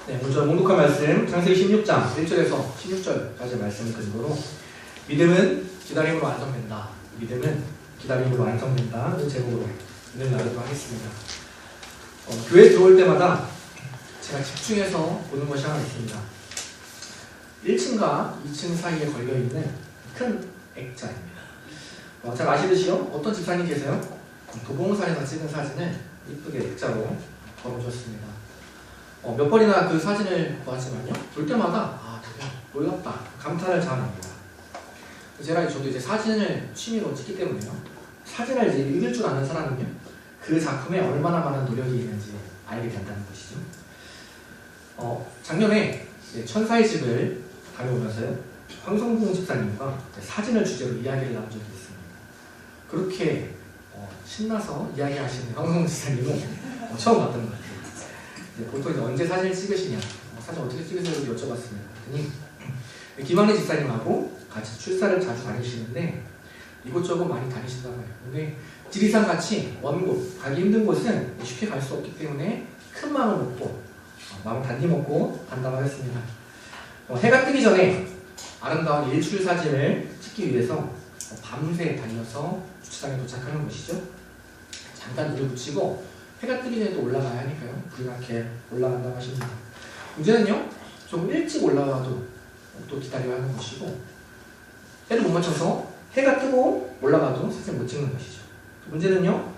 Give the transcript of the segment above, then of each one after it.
네, 먼저 봉독한 말씀 창세기 16장 1절에서 16절까지 말씀을 근거로 믿음은 기다림으로 완성된다. 믿음은 기다림으로 완성된다는 제목으로 은혜를 나누도록 하겠습니다. 교회에 들어올 때마다 제가 집중해서 보는 것이 하나 있습니다. 1층과 2층 사이에 걸려있는 큰 액자입니다. 잘 아시듯이요, 어떤 집사님 계세요? 도봉산에서 찍은 사진을 이쁘게 액자로 걸어주셨습니다. 몇 번이나 그 사진을 보았지만요, 볼 때마다 되게 놀랍다, 감탄을 자아냅니다. 저도 이제 사진을 취미로 찍기 때문에요, 사진을 이제 읽을 줄 아는 사람은요, 그 작품에 얼마나 많은 노력이 있는지 알게 된다는 것이죠. 작년에 천사의 집을 다녀오면서요, 황성봉 집사님과 사진을 주제로 이야기를 나눈 적이 있습니다. 그렇게 신나서 이야기하시는 황성봉 집사님은 처음 봤던 것 같아요. 보통 이제 언제 사진을 찍으시냐, 사진 어떻게 찍으세요? 이렇게 여쭤봤습니다. 그랬더니 김학래 집사님하고 같이 출사를 자주 다니시는데 이곳저곳 많이 다니신다고 해요. 근데 지리산 같이 먼 곳, 가기 힘든 곳은 쉽게 갈 수 없기 때문에 큰 마음을 먹고 마음을 단디 먹고 간다고 하였습니다. 해가 뜨기 전에 아름다운 일출 사진을 찍기 위해서 밤새 다녀서 주차장에 도착하는 것이죠. 잠깐 눈을 붙이고 해가 뜨기 전에 또 올라가야 하니까요, 불이 나게 올라간다고 하십니다. 문제는요, 조금 일찍 올라가도 또 기다려야 하는 것이고, 해를 못 맞춰서 해가 뜨고 올라가도 사진을 못 찍는 것이죠. 문제는요,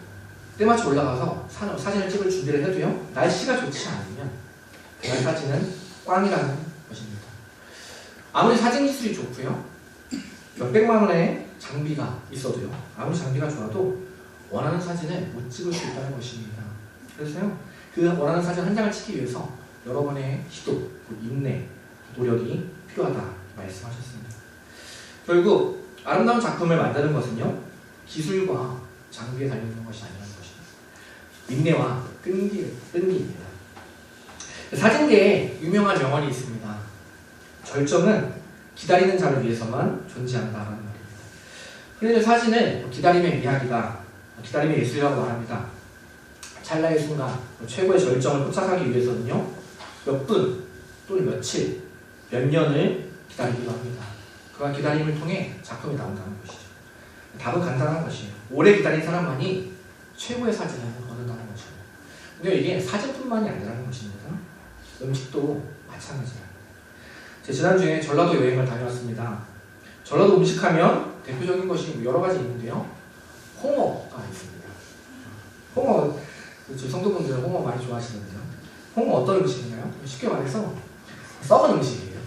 때마치 올라가서 사진을 찍을 준비를 해도요, 날씨가 좋지 않으면 그날 사진은 꽝이라는 것입니다. 아무리 사진 기술이 좋고요, 몇백만 원의 장비가 있어도요, 아무리 장비가 좋아도 원하는 사진을 못 찍을 수 있다는 것입니다. 그래서요, 그 원하는 사진 한 장을 찍기 위해서 여러 번의 시도, 인내, 노력이 필요하다 말씀하셨습니다. 결국 아름다운 작품을 만드는 것은요, 기술과 장비에 달려있는 것이 아니라는 것입니다. 인내와 끈기입니다. 사진계에 유명한 명언이 있습니다. 절정은 기다리는 자를 위해서만 존재한다라는 말입니다. 흔히들 사진을 기다림의 이야기다, 기다림의 예술이라고 말합니다. 찰나의 순간, 최고의 절정을 포착하기 위해서는요, 몇 분 또는 며칠, 몇 년을 기다리기도 합니다. 그러한 기다림을 통해 작품이 나온다는 것이죠. 답은 간단한 것이에요. 오래 기다린 사람만이 최고의 사진을 얻는다는 것이에요. 근데 이게 사진뿐만이 아니라는 것입니다. 음식도 마찬가지예요. 지난주에 전라도 여행을 다녀왔습니다. 전라도 음식하면 대표적인 것이 여러 가지 있는데요, 홍어가 있습니다. 홍어, 저희 성도분들 홍어 많이 좋아하시는데요. 홍어 어떤 음식인가요? 쉽게 말해서 썩은 음식이에요.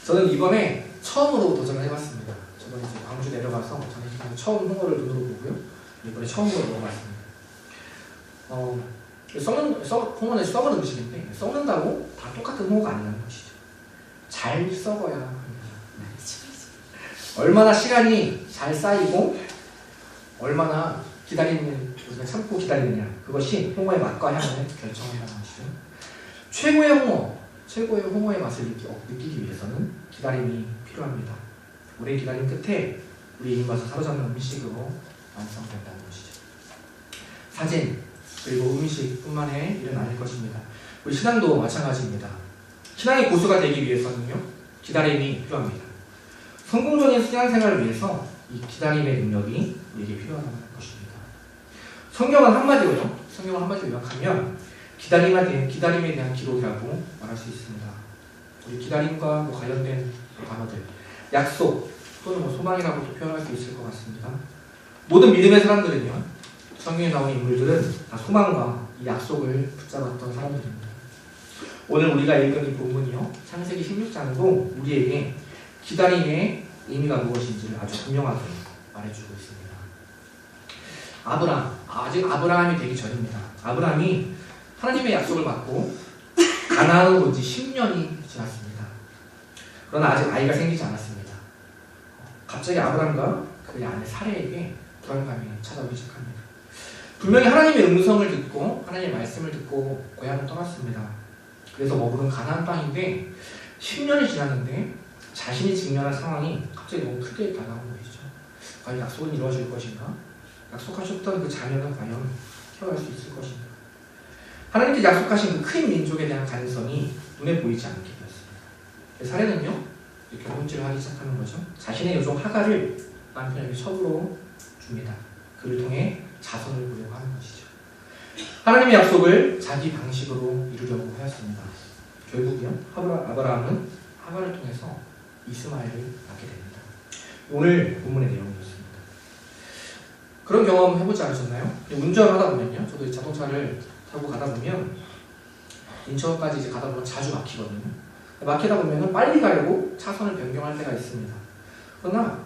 저는 이번에 처음으로 도전을 해봤습니다. 저번에 이제 광주 내려가서 저는 처음 홍어를 눈으로 보고요, 이번에 처음으로 먹어봤습니다. 홍어는 썩은 음식인데 썩는다고 다 똑같은 홍어가 아니라는 것이죠. 잘 썩어야 합니다. 얼마나 시간이 잘 쌓이고 얼마나 우리가 참고 기다리느냐, 그것이 홍어의 맛과 향을 결정한다는 것이죠. 최고의 홍어의 맛을 느끼기 위해서는 기다림이 필요합니다. 오랜 기다림 끝에 우리 입맛을 사로잡는 음식으로 완성된다는 것이죠. 사진 그리고 음식뿐만의 일은 아닐 것입니다. 우리 신앙도 마찬가지입니다. 신앙의 고수가 되기 위해서는요, 기다림이 필요합니다. 성공적인 신앙생활을 위해서 이 기다림의 능력이 우리에게 필요하다는 것입니다. 성경은 한마디로 요약하면 기다림에 대한 기록이라고 말할 수 있습니다. 우리 기다림과 관련된 단어들, 약속 또는 소망이라고도 표현할 수 있을 것 같습니다. 모든 믿음의 사람들은요, 성경에 나오는 인물들은 다 소망과 이 약속을 붙잡았던 사람들입니다. 오늘 우리가 읽은 이 본문이요, 창세기 16장도 우리에게 기다림의 의미가 무엇인지를 아주 분명하게 말해주고 있습니다. 아직 아브라함이 되기 전입니다. 아브라함이 하나님의 약속을 받고 가나안으로 온 지 10년이 지났습니다. 그러나 아직 아이가 생기지 않았습니다. 갑자기 아브라함과 그의 아내 사레에게 불안감이 찾아오기 시작합니다. 분명히 하나님의 음성을 듣고 하나님의 말씀을 듣고 고향을 떠났습니다. 그래서 머무른 가나안 땅인데 10년이 지났는데 자신이 직면한 상황이 갑자기 너무 크게 다가온 것이죠. 과연 약속은 이루어질 것인가? 약속하셨던 그 자녀는 과연 키워갈 수 있을 것인가? 하나님께 약속하신 그 큰 민족에 대한 가능성이 눈에 보이지 않게 되었습니다. 사례는요, 결혼질을 하기 시작하는 거죠. 자신의 여종 하갈을 남편에게 첩으로 줍니다. 그를 통해 자손을 보려고 하는 것이죠. 하나님의 약속을 자기 방식으로 이루려고 하였습니다. 결국요, 아브라함은 하갈을 통해서 이스마엘을 낳게 됩니다. 오늘 본문의 내용이었습니다. 그런 경험 해보지 않으셨나요? 운전하다 보면요, 저도 자동차를 타고 가다 보면 인천까지 이제 가다 보면 자주 막히거든요. 막히다 보면은 빨리 가려고 차선을 변경할 때가 있습니다. 그러나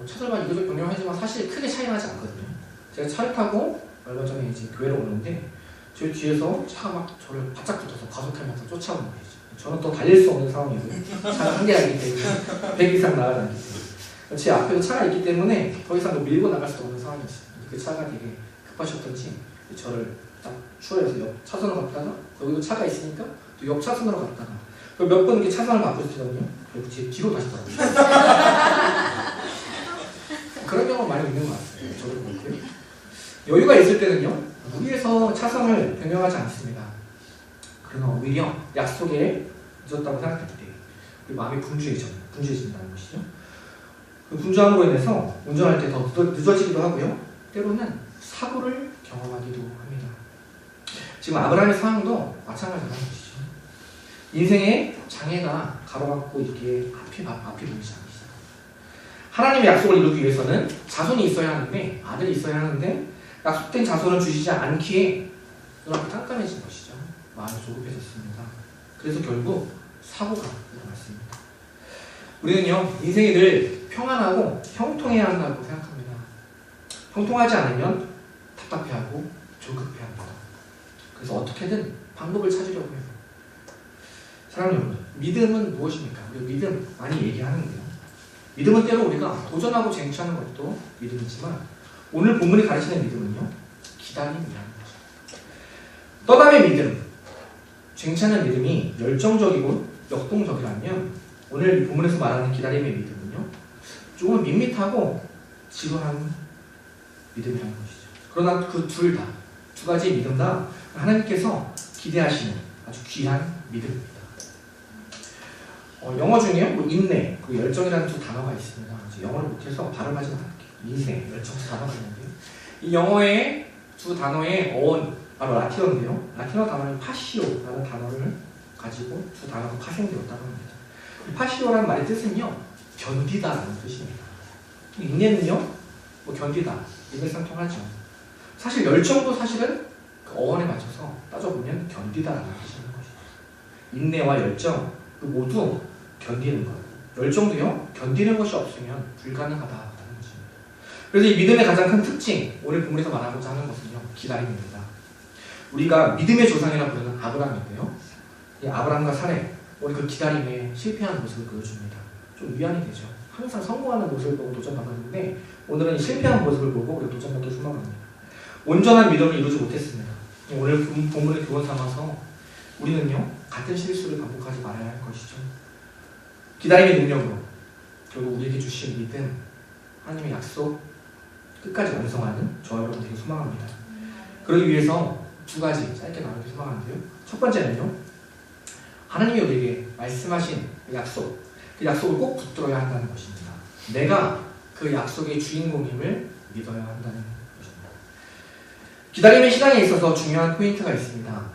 차선만 이도저도 변경하지만 사실 크게 차이 나지 않거든요. 제가 차를 타고 얼마 전에 이제 교회로 오는데 저 뒤에서 차가 막 저를 바짝 붙어서 과속하면서 쫓아오는 거죠. 저는 또 달릴 수 없는 상황이고요. 차가 한 개가 있기 때문에 100 이상 나가지 않기 때문에 제 앞에도 차가 있기 때문에 더 이상 밀고 나갈 수도 없는 상황이었어요. 그 차가 되게 급하셨던지 저를 딱 추월해서 옆 차선으로 갔다가 거기도 차가 있으니까 또 옆 차선으로 갔다가 몇 번 이렇게 차선을 바꾸시더군요. 결국 제 뒤로 가시더라고요. 그런 경우 많이 있는 것 같아요. 저도 그렇고요. 여유가 있을 때는요, 무리해서 차선을 변경하지 않습니다. 그러나 오히려 약속에 늦었다고 생각할 때 우리 마음이 분주해진다는 것이죠. 그 분주함으로 인해서 운전할 때 더 늦어지기도 하고요. 때로는 사고를 경험하기도 합니다. 지금 아브라함의 상황도 마찬가지라는 것이죠. 인생의 장애가 가로막고 이렇게 앞이 보이지 않기 시작. 하나님의 약속을 이루기 위해서는 자손이 있어야 하는데, 아들이 있어야 하는데 약속된 자손을 주시지 않기에 눈앞이 깜깜해진 것이죠. 마음이 조급해졌습니다. 그래서 결국 사고가 일어났습니다. 우리는요, 인생이 늘 평안하고 형통해야 한다고 생각합니다. 형통하지 않으면 답답해하고 조급해합니다. 그래서 어떻게든 방법을 찾으려고 해요. 사랑하는 여러분, 믿음은 무엇입니까? 우리 믿음 많이 얘기하는데요. 믿음은 때로 우리가 도전하고 쟁취하는 것도 믿음이지만 오늘 본문이 가르치는 믿음은요, 기다림이라는 거죠. 떠남의 믿음, 쟁취하는 믿음이 열정적이고 역동적이라면 오늘 이 본문에서 말하는 기다림의 믿음은요, 조금 밋밋하고 지루한 믿음이라는 것이죠. 그러나 그 두 가지 믿음 다 하나님께서 기대하시는 아주 귀한 믿음입니다. 영어 중에 인내, 그리고 열정이라는 두 단어가 있습니다. 영어를 못해서 발음하지 않을게요. 인내, 열정 두 단어가 있는데요. 이 영어의 두 단어의 어원, 바로 라틴어인데요. 라틴어 단어는 파시오라는 단어를 가지고 두 단어가 파생되었다고 합니다. 이 파시오라는 말의 뜻은요, 견디다라는 뜻입니다. 인내는요, 견디다, 일맥상통하죠. 사실 열정도 사실은 그 어원에 맞춰서 따져보면 견디다라는 뜻이라는 것이죠. 인내와 열정, 그 모두 견디는 것. 열정도요, 견디는 것이 없으면 불가능하다라는 것입니다. 그래서 이 믿음의 가장 큰 특징, 오늘 본문에서 말하고자 하는 것은요, 기다림입니다. 우리가 믿음의 조상이라 부르는 아브라함인데요, 이 아브라함과 사례, 오늘 그 기다림에 실패하는 모습을 보여줍니다. 좀 위안이 되죠. 항상 성공하는 모습을 보고 도전받았는데 오늘은 실패한 모습을 보고 우리 도전받기 소망합니다. 온전한 믿음을 이루지 못했습니다. 오늘 본문을 교훈 삼아서 우리는요, 같은 실수를 반복하지 말아야 할 것이죠. 기다림의 능력으로 결국 우리에게 주신 믿음, 하나님의 약속 끝까지 완성하는 저와 여러분 되게 소망합니다. 그러기 위해서 두 가지 짧게 나누기 소망하는데요. 첫 번째는요, 하나님이 우리에게 말씀하신 그 약속을 꼭 붙들어야 한다는 것입니다. 내가 그 약속의 주인공임을 믿어야 한다는 것입니다. 기다림의 신앙에 있어서 중요한 포인트가 있습니다.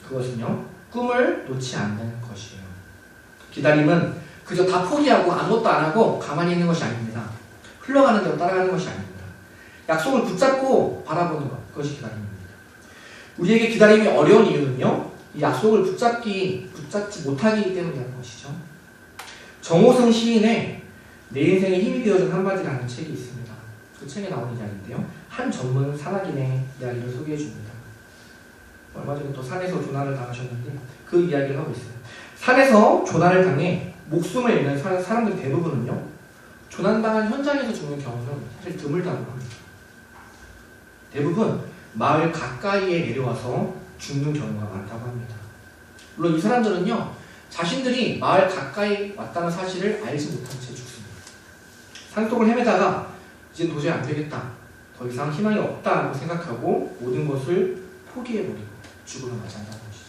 그것은요, 꿈을 놓지 않는 것이에요. 기다림은 그저 다 포기하고 아무것도 안 하고 가만히 있는 것이 아닙니다. 흘러가는 대로 따라가는 것이 아닙니다. 약속을 붙잡고 바라보는 것, 그것이 기다림입니다. 우리에게 기다림이 어려운 이유는요, 이 약속을 붙잡지 못하기 때문이라는 것이죠. 정호성 시인의 내 인생에 힘이 되어준 한마디라는 책이 있습니다. 그 책에 나오는 이야기인데요, 한 전문 산악인의 이야기를 소개해 줍니다. 얼마 전에 또 산에서 조난을 당하셨는데 그 이야기를 하고 있어요. 산에서 조난을 당해 목숨을 잃는 사람들 대부분은요, 조난당한 현장에서 죽는 경우는 사실 드물다고 합니다. 대부분 마을 가까이에 내려와서 죽는 경우가 많다고 합니다. 물론 이 사람들은요, 자신들이 마을 가까이 왔다는 사실을 알지 못한 채 죽습니다. 산속을 헤매다가 이제 도저히 안 되겠다, 더 이상 희망이 없다고 생각하고 모든 것을 포기해버리고 죽음을 맞이한다는 것이죠.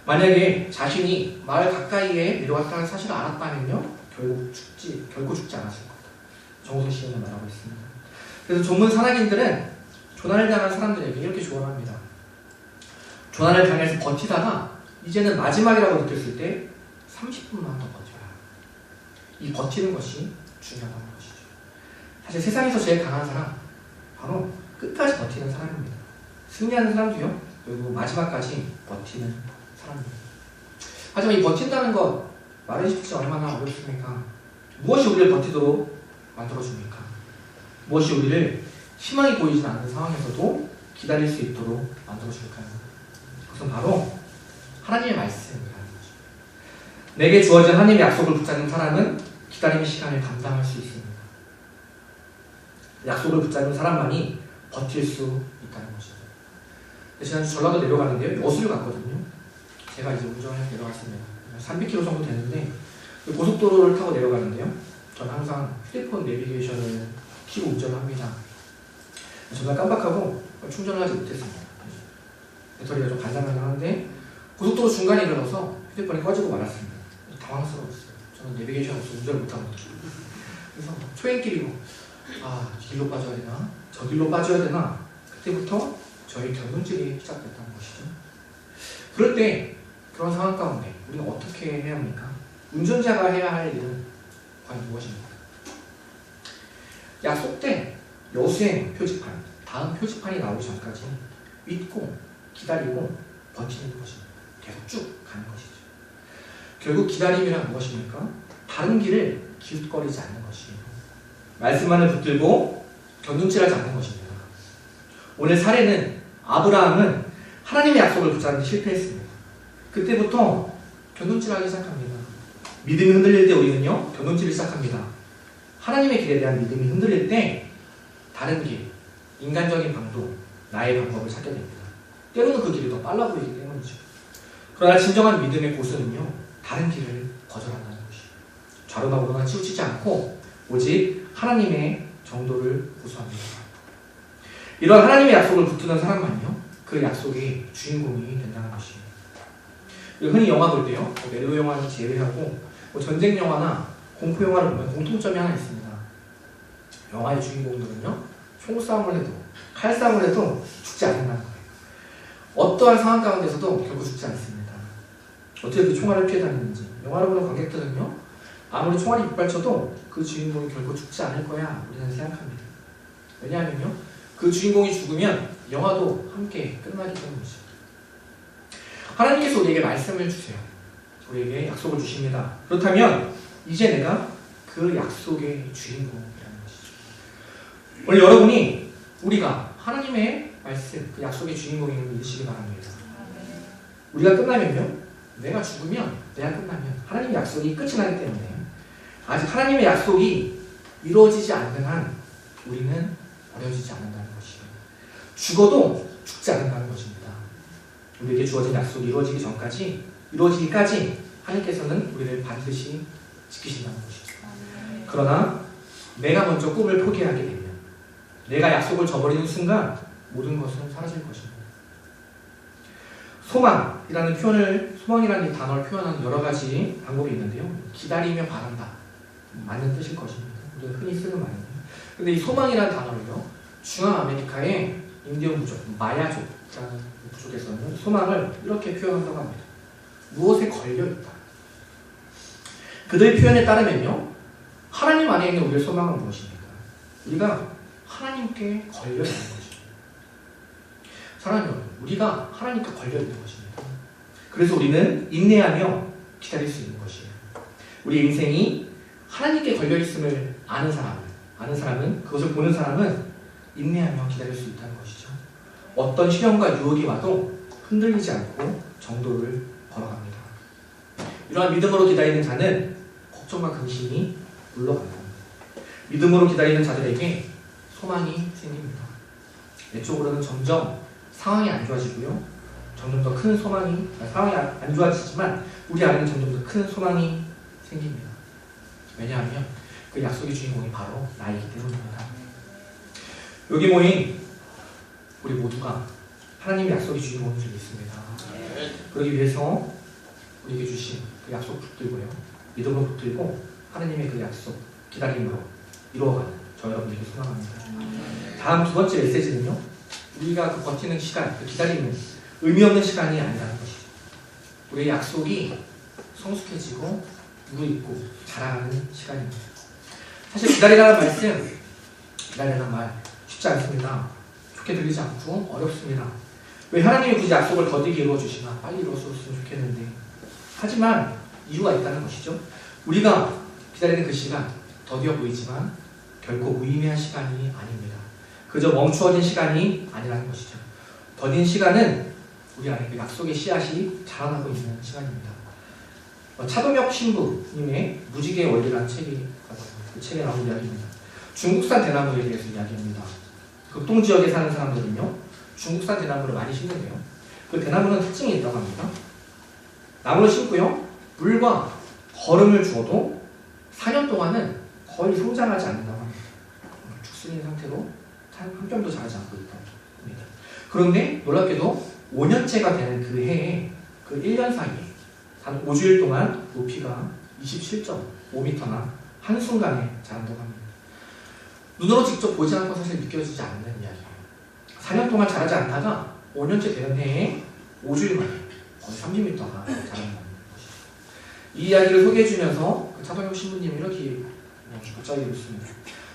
만약에 자신이 마을 가까이에 내려왔다는 사실을 알았다면요, 결코 죽지 않았을 겁니다. 정호성 시인은 말하고 있습니다. 그래서 전문 산악인들은 조난을 당한 사람들에게 이렇게 조언합니다. 조난을 당해서 버티다가 이제는 마지막이라고 느꼈을 때 30분만 더 버텨라. 이 버티는 것이 중요하다는 것이죠. 사실 세상에서 제일 강한 사람, 바로 끝까지 버티는 사람입니다. 승리하는 사람도요, 그리고 마지막까지 버티는 사람입니다. 하지만 이 버틴다는 것, 말은 쉽지 얼마나 어렵습니까? 무엇이 우리를 버티도록 만들어줍니까? 무엇이 우리를 희망이 보이지 않는 상황에서도 기다릴 수 있도록 만들어줄까요? 그것은 바로 하나님의 말씀이라는 거죠. 내게 주어진 하나님의 약속을 붙잡는 사람은 기다림의 시간을 감당할 수 있습니다. 약속을 붙잡는 사람만이 버틸 수 있다는 것이죠. 지난주 전라도 내려가는데요, 여수를 갔거든요. 제가 이제 운전을 해서 내려갔습니다. 300km 정도 되는데 고속도로를 타고 내려가는데요, 저는 항상 휴대폰 내비게이션을 켜고 운전을 합니다. 정말 깜빡하고 충전을 하지 못했습니다. 배터리가 좀 간당간당한데 고속도로 중간에 이르러서 휴대폰이 꺼지고 말았습니다. 당황스러웠어요. 저는 내비게이션 없어 운전을 못하거든요. 그래서 초행길이고, 이 길로 빠져야 되나? 저 길로 빠져야 되나? 그때부터 저희 견눈질이 시작됐다는 것이죠. 그럴 때, 그런 상황 가운데 우리는 어떻게 해야 합니까? 운전자가 해야 할 일은 과연 무엇입니까? 약속된 여수행 표지판, 다음 표지판이 나오기 전까지 믿고 기다리고 버티는 것입니다. 계속 쭉 가는 것이죠. 결국 기다림이란 무엇입니까? 다른 길을 기웃거리지 않는 것이에요. 말씀만을 붙들고 견눈질하지 않는 것입니다. 오늘 사례는 아브라함은 하나님의 약속을 붙잡는 데 실패했습니다. 그때부터 견눈질하기 시작합니다. 믿음이 흔들릴 때 우리는요, 견눈질을 시작합니다. 하나님의 길에 대한 믿음이 흔들릴 때 다른 길, 인간적인 방도 나의 방법을 찾게 됩니다. 때로는 그 길이 더 빨라 보이기 때문이죠. 그러나 진정한 믿음의 고수는요, 다른 길을 거절한다는 것이에요. 좌로나 우로나 치우치지 않고 오직 하나님의 정도를 고수합니다. 이런 하나님의 약속을 붙드는 사람만요, 그 약속의 주인공이 된다는 것이에요. 흔히 영화 볼 때요, 메로 영화는 제외하고 전쟁 영화나 공포 영화를 보면 공통점이 하나 있습니다. 영화의 주인공들은요, 총싸움을 해도 칼싸움을 해도 죽지 않는다는 거예요. 어떠한 상황 가운데서도 결국 죽지 않습니다. 어떻게 그 총알을 피해 다니는지, 영화를 보는 관객들은요, 아무리 총알이 빗발쳐도 그 주인공이 결국 죽지 않을 거야 우리는 생각합니다. 왜냐하면요, 그 주인공이 죽으면 영화도 함께 끝나기 때문이죠. 하나님께서 우리에게 말씀을 주세요. 우리에게 약속을 주십니다. 그렇다면 이제 내가 그 약속의 주인공이라는 것이죠. 오늘 여러분이 우리가 하나님의 말씀, 그 약속의 주인공임을 믿으시기 바랍니다. 우리가 끝나면요, 내가 죽으면, 내가 끝나면 하나님의 약속이 끝이 나기 때문에 아직 하나님의 약속이 이루어지지 않는 한 우리는 버려지지 않는다는 것이에요. 죽어도 죽지 않는다는 것입니다. 우리에게 주어진 약속이 이루어지기까지 하나님께서는 우리를 반드시 지키신다는 것이죠. 그러나 내가 먼저 꿈을 포기하게 되면, 내가 약속을 저버리는 순간 모든 것은 사라질 것입니다. 소망이라는 이 단어를 표현하는 여러 가지 방법이 있는데요. 기다리며 바란다, 맞는 뜻일 것입니다. 우리가 흔히 쓰는 말이에요. 근데 이 소망이라는 단어를요, 중앙아메리카의 인디언 부족, 마야족이라는 부족에서는 소망을 이렇게 표현한다고 합니다. 무엇에 걸려있다. 그들의 표현에 따르면요, 하나님 안에 있는 우리의 소망은 무엇입니까? 우리가 하나님께 걸려있는 것입니다. 사랑하는 여러분, 우리가 하나님께 걸려있는 것입니다. 그래서 우리는 인내하며 기다릴 수 있는 것이에요. 우리 인생이 하나님께 걸려있음을 아는 사람은, 그것을 보는 사람은 인내하며 기다릴 수 있다는 것이죠. 어떤 시련과 유혹이 와도 흔들리지 않고 정도를 걸어갑니다. 이러한 믿음으로 기다리는 자는 걱정과 근심이 물러간다. 믿음으로 기다리는 자들에게 소망이 생깁니다. 내적으로는 점점 상황이 안 좋아지고요, 점점 더 큰 상황이 안 좋아지지만 우리 안에는 점점 더 큰 소망이 생깁니다. 왜냐하면 그 약속의 주인공이 바로 나이기 때문입니다. 여기 모인 우리 모두가 하나님의 약속이 주인공인 줄 믿습니다. 그러기 위해서 우리에게 주신 그 약속 붙들고요. 믿음으로 붙들고 하나님의 그 약속 기다림으로 이루어가는 저 여러분에게 소망합니다. 다음 두 번째 메시지는요. 우리가 그 버티는 시간, 그 기다림은 의미 없는 시간이 아니라는 것이죠. 우리의 약속이 성숙해지고 무르익고 자라가는 시간입니다. 사실 기다리라는 말씀, 기다리라는 말 쉽지 않습니다. 좋게 들리지 않고 어렵습니다. 왜 하나님이 굳이 약속을 더디게 이루어주시나 빨리 이루어졌으면 좋겠는데 하지만 이유가 있다는 것이죠. 우리가 기다리는 그 시간 더디어 보이지만 결코 무의미한 시간이 아닙니다. 그저 멈추어진 시간이 아니라는 것이죠. 더딘 시간은 우리 안에 그 약속의 씨앗이 자라나고 있는 시간입니다. 차동혁 신부님의 무지개의 원리라는 책이 그 책에 나온 이야기입니다. 중국산 대나무에 대해서 이야기합니다. 극동 지역에 사는 사람들은요, 중국산 대나무를 많이 심는데요. 그 대나무는 특징이 있다고 합니다. 나무를 심고요, 물과 거름을 주어도 4년 동안은 거의 성장하지 않는다고 합니다. 죽순인 상태로 한 뼘도 자라지 않고 있다고 합니다. 그런데 놀랍게도 5년째가 되는 그 해에 그 1년 사이에 단 5주일 동안 높이가 27.5m나 한순간에 자란다고 합니다. 눈으로 직접 보지 않고 사실 느껴지지 않는 이야기예요. 4년 동안 자라지 않다가 5년째 되는 해에 5주일 만에 거의 30m가 자란다는 것이죠. 이 이야기를 소개해주면서 그 차동혁 신부님이 이렇게 갑자기 묻습니다.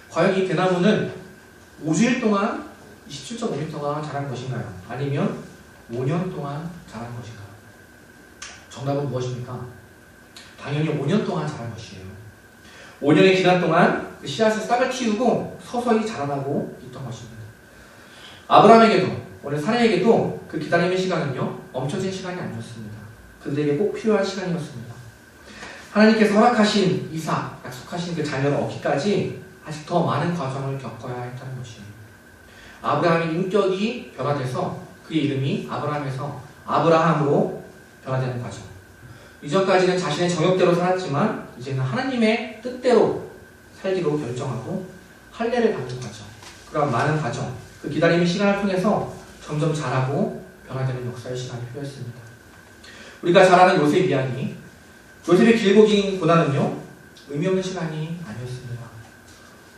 과연 이 대나무는 5주일 동안 27.5m가 자란 것인가요? 아니면 5년 동안 자란 것인가요? 정답은 무엇입니까? 당연히 5년 동안 자란 것이에요. 5년의 기간 동안 그 씨앗을 싹을 틔우고 서서히 자라나고 있던 것입니다. 아브라함에게도 오늘 사례에게도 그 기다림의 시간은요, 멈춰진 시간이 아니었습니다. 그들에게 꼭 필요한 시간이었습니다. 하나님께서 허락하신 이삭, 약속하신 그 자녀를 얻기까지 아직 더 많은 과정을 겪어야 했다는 것이에요. 아브라함의 인격이 변화돼서 그의 이름이 아브라함에서 아브라함으로 변화되는 과정. 이전까지는 자신의 정욕대로 살았지만 이제는 하나님의 뜻대로 살기로 결정하고 할례를 받는 과정. 그런 많은 과정, 그 기다림의 시간을 통해서 점점 자라고 변화되는 역사의 시간이 필요했습니다. 우리가 잘 아는 요셉 이야기, 요셉의 길고 긴 고난은요, 의미 없는 시간이 아니었습니다.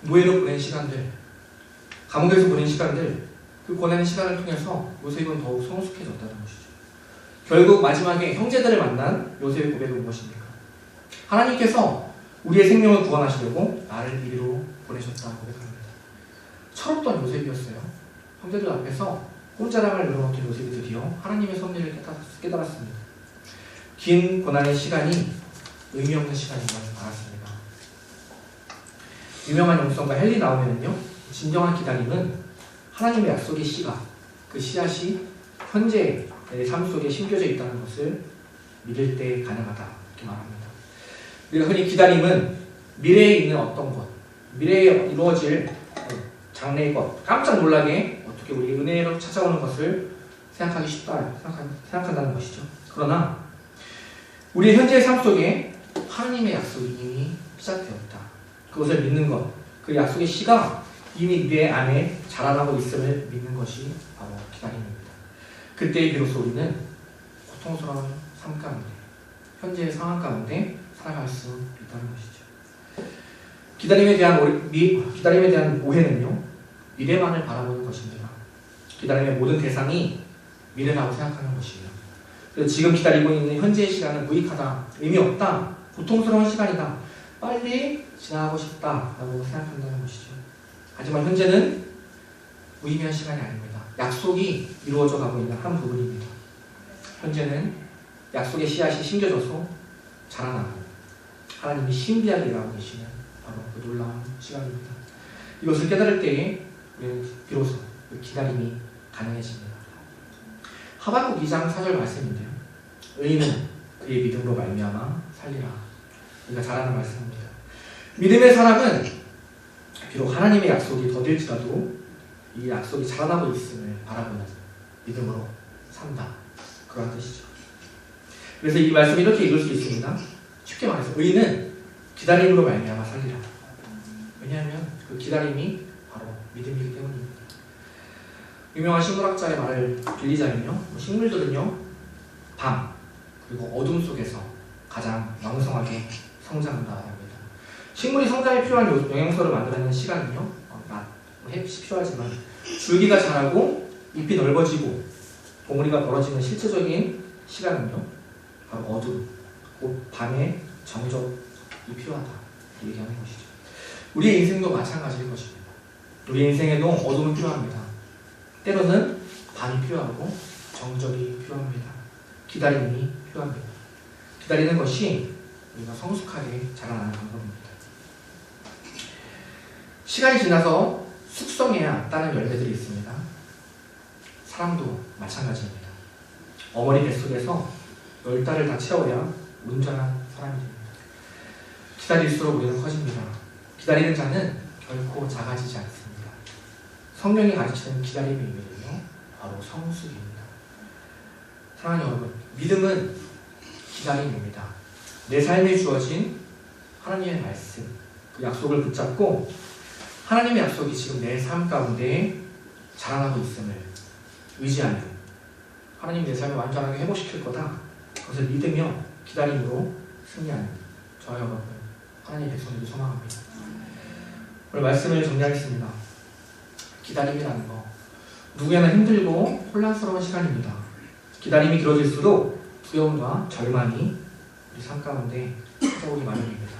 노예로 보낸 시간들, 감옥에서 보낸 시간들, 그 고난의 시간을 통해서 요셉은 더욱 성숙해졌다는 것이죠. 결국 마지막에 형제들을 만난 요셉의 고백은 무엇입니까? 하나님께서 우리의 생명을 구원하시려고 나를 이리로 보내셨다고 고백합니다. 철없던 요셉이었어요. 형제들 앞에서 꼰자랑을 늘어놓던 요셉이 드디어 하나님의 섭리를 깨달았습니다. 긴 고난의 시간이 의미 없는 시간인 걸 알았습니다. 유명한 영성가 헨리 나우멘은요, 진정한 기다림은 하나님의 약속의 씨가, 그 씨앗이 현재 내 삶 속에 심겨져 있다는 것을 믿을 때 가능하다, 이렇게 말합니다. 우리가 흔히 기다림은 미래에 있는 어떤 것, 미래에 이루어질 장래의 것, 깜짝 놀라게 어떻게 우리 은혜로 찾아오는 것을 생각하기 쉽다, 생각한다는 것이죠. 그러나 우리의 현재의 삶 속에 하나님의 약속이 이미 시작되었다. 그것을 믿는 것, 그 약속의 씨가 이미 내 안에 자라나고 있음을 믿는 것이 바로 기다림입니다. 그때 비로소 우리는 고통스러운 삶 가운데, 현재의 상황 가운데 살아갈 수 있다는 것이죠. 기다림에 대한 오해는요, 미래만을 바라보는 것입니다. 기다림의 모든 대상이 미래라고 생각하는 것이에요. 그래서 지금 기다리고 있는 현재의 시간은 무익하다, 의미 없다, 고통스러운 시간이다, 빨리 지나가고 싶다라고 생각한다는 것이죠. 하지만 현재는 무의미한 시간이 아닙니다. 약속이 이루어져 가고 있는 한 부분입니다. 현재는 약속의 씨앗이 심겨져서 자라나고 하나님이 신비하게 일하고 계시는 바로 그 놀라운 시간입니다. 이것을 깨달을 때에 우리는 비로소 그 기다림이 가능해집니다. 하박국 2장 4절 말씀인데요. 의인은 그의 믿음으로 말미암아 살리라. 우리가 잘 아는 말씀입니다. 믿음의 사람은 비록 하나님의 약속이 더딜지라도 이 약속이 자라나고 있음을 바라보는 믿음으로 산다. 그런 뜻이죠. 그래서 이 말씀을 이렇게 읽을 수 있습니다. 쉽게 말해서 의인은 기다림으로 말미암아 살리라. 왜냐하면 그 기다림이 바로 믿음이기 때문입니다. 유명한 식물학자의 말을 빌리자면요, 식물들은요 밤 그리고 어둠 속에서 가장 왕성하게 성장한다고 합니다. 식물이 성장에 필요한 영양소를 만들어내는 시간은요, 낮, 햇빛이 필요하지만 줄기가 자라고 잎이 넓어지고 봉우리가 벌어지는 실제적인 시간은요 바로 어둠, 곧 밤의 정적이 필요하다 얘기하는 것이죠. 우리의 인생도 마찬가지일 것입니다. 우리 인생에도 어둠은 필요합니다. 때로는 밤이 필요하고 정적이 필요합니다. 기다림이 필요합니다. 기다리는 것이 우리가 성숙하게 자라나는 방법입니다. 시간이 지나서 숙성해야 따는 열매들이 있습니다. 사람도 마찬가지입니다. 어머니 뱃속에서 10달을 다 채워야 온전한 사람이 됩니다. 기다릴수록 우리는 커집니다. 기다리는 자는 결코 작아지지 않습니다. 성경이 가르치는 기다림의 의미는요, 바로 성숙입니다. 사랑하는 여러분, 믿음은 기다림입니다. 내 삶에 주어진 하나님의 말씀, 그 약속을 붙잡고 하나님의 약속이 지금 내 삶 가운데 자라나고 있음을 의지하며 하나님이 내 삶을 완전하게 회복시킬 거다, 그것을 믿으며 기다림으로 승리하는 저와 여러분, 하나님의 백성들을 소망합니다. 오늘 말씀을 정리하겠습니다. 기다림이라는 거, 누구에나 힘들고 혼란스러운 시간입니다. 기다림이 길어질수록 두려움과 절망이 우리 삶 가운데 찾아오기 마련입니다.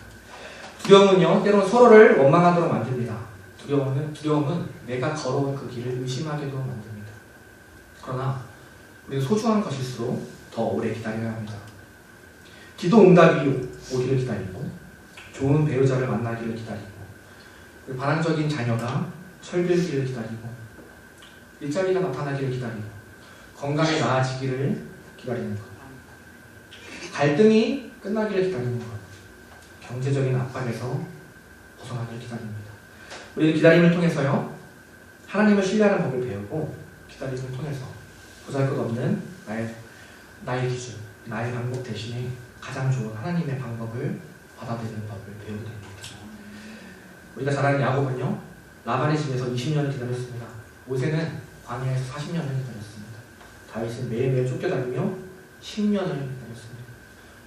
두려움은요, 때로는 서로를 원망하도록 만듭니다. 두려움은 내가 걸어온 그 길을 의심하게도 만듭니다. 그러나 우리는 소중한 것일수록 더 오래 기다려야 합니다. 기도 응답이 오기를 기다리고, 좋은 배우자를 만나기를 기다리고, 반항적인 자녀가 철들기를 기다리고, 일자리가 나타나기를 기다리고, 건강이 나아지기를 기다리는 것, 갈등이 끝나기를 기다리는 것, 경제적인 압박에서 벗어나기를 기다립니다. 우리는 기다림을 통해서요, 하나님을 신뢰하는 법을 배우고, 기다림을 통해서 보잘것없는 나의 기준, 나의 방법 대신에 가장 좋은 하나님의 방법을 받아들이는 법을 배우게 됩니다. 우리가 잘 아는 야곱은요, 라반의 집에서 20년을 기다렸습니다. 모세는 광야에서 40년을 기다렸습니다. 다윗은 매일매일 쫓겨다니며 10년을 기다렸습니다.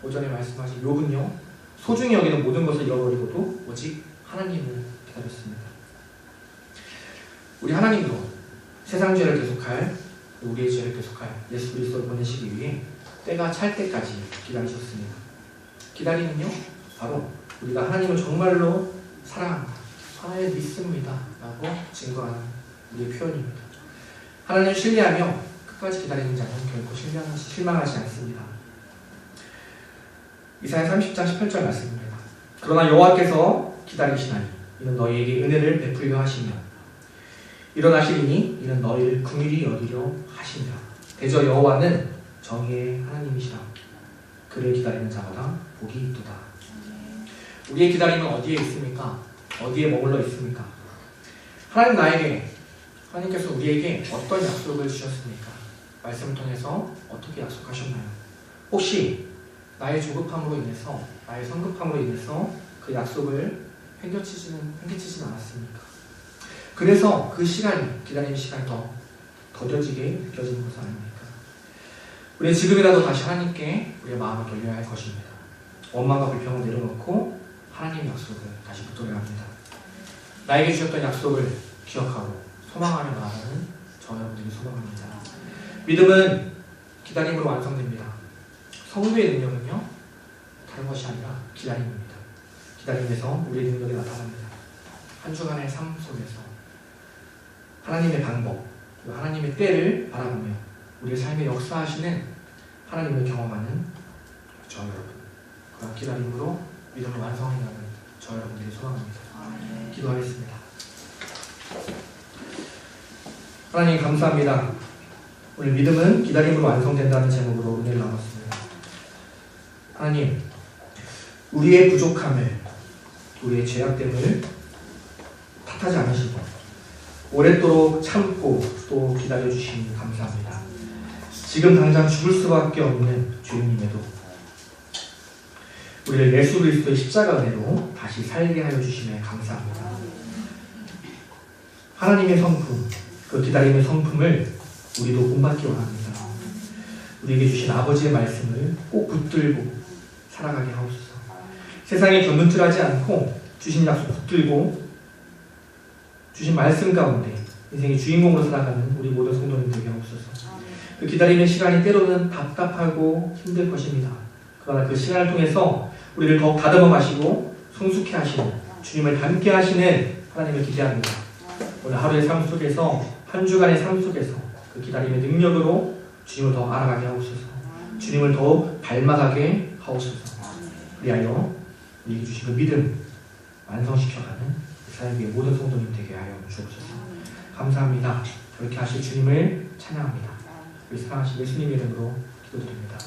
오전에 말씀하신 욥은요, 소중히 여기는 모든 것을 잃어버리고도 오직 하나님을 기다렸습니다. 우리 하나님도 세상 죄를 계속할, 우리의 죄를 계속할 예수 그리스도를 보내시기 위해 때가 찰 때까지 기다리셨습니다. 기다림은요, 바로 우리가 하나님을 정말로 사랑합니다, 하나님을 믿습니다 라고 증거하는 우리의 표현입니다. 하나님을 신뢰하며 끝까지 기다리는 자는 결코 실망하지 않습니다. 이사야 30장 18절 말씀입니다. 그러나 여호와께서 기다리시나니 이는 너희에게 은혜를 베풀려 하시며 일어나시리니 이는 너희를 긍휼히 여기려 하시니라. 대저 여호와는 정의의 하나님이시라. 그를 기다리는 자마다 복이 있도다. 우리의 기다림은 어디에 있습니까? 어디에 머물러 있습니까? 하나님께서 우리에게 어떤 약속을 주셨습니까? 말씀을 통해서 어떻게 약속하셨나요? 혹시 나의 조급함으로 인해서, 나의 성급함으로 인해서 그 약속을 팽개치지는 않았습니까? 그래서 그 시간이, 기다리는 시간이 더 더뎌지게 느껴지는 것은 아닙니까? 우리는 지금이라도 다시 하나님께 우리의 마음을 돌려야 할 것입니다. 원망과 불평을 내려놓고 하나님의 약속을 다시 붙들어야 합니다. 나에게 주셨던 약속을 기억하고 소망하며 나아가는 저 여러분들이 소망합니다. 믿음은 기다림으로 완성됩니다. 성도의 능력은요, 다른 것이 아니라 기다림입니다. 기다림에서 우리의 능력이 나타납니다. 한 주간의 삶 속에서 하나님의 방법, 그리고 하나님의 때를 바라보며 우리의 삶에 역사하시는 하나님을 경험하는 저 여러분, 그런 기다림으로 믿음을 완성해가는 저 여러분들이 소망합니다. 기도하겠습니다. 하나님 감사합니다. 오늘 믿음은 기다림으로 완성된다는 제목으로 은혜를 나눴습니다. 하나님, 우리의 부족함을, 우리의 죄악됨을 탓하지 않으시고 오랫도록 참고 또 기다려주시니 감사합니다. 지금 당장 죽을 수밖에 없는 죄인임에도 우리를 예수 그리스도의 십자가 은혜로 다시 살게 하여 주심에 감사합니다. 하나님의 성품, 그 기다림의 성품을 우리도 본받기 원합니다. 우리에게 주신 아버지의 말씀을 꼭 붙들고 살아가게 하옵소서. 세상에 견눈질하지 않고 주신 약속 붙들고 주신 말씀 가운데 인생의 주인공으로 살아가는 우리 모든 성도님 되게 하옵소서. 그 기다림의 시간이 때로는 답답하고 힘들 것입니다. 그러나 그 시간을 통해서 우리를 더욱 다듬어 가시고 성숙해 하시는 주님을 닮게 하시는 하나님을 기대합니다. 오늘 하루의 삶 속에서 한 주간의 삶 속에서 그 기다림의 능력으로 주님을 더 알아가게 하옵소서. 주님을 더 닮아가게 하옵소서. 그리하여 우리에게 주신 그 믿음 완성시켜가는 이스라엘 위의 모든 성도님 되게 하여 주옵소서. 감사합니다. 그렇게 하실 주님을 찬양합니다. 우리 사랑하신 예수님의 이름으로 기도드립니다.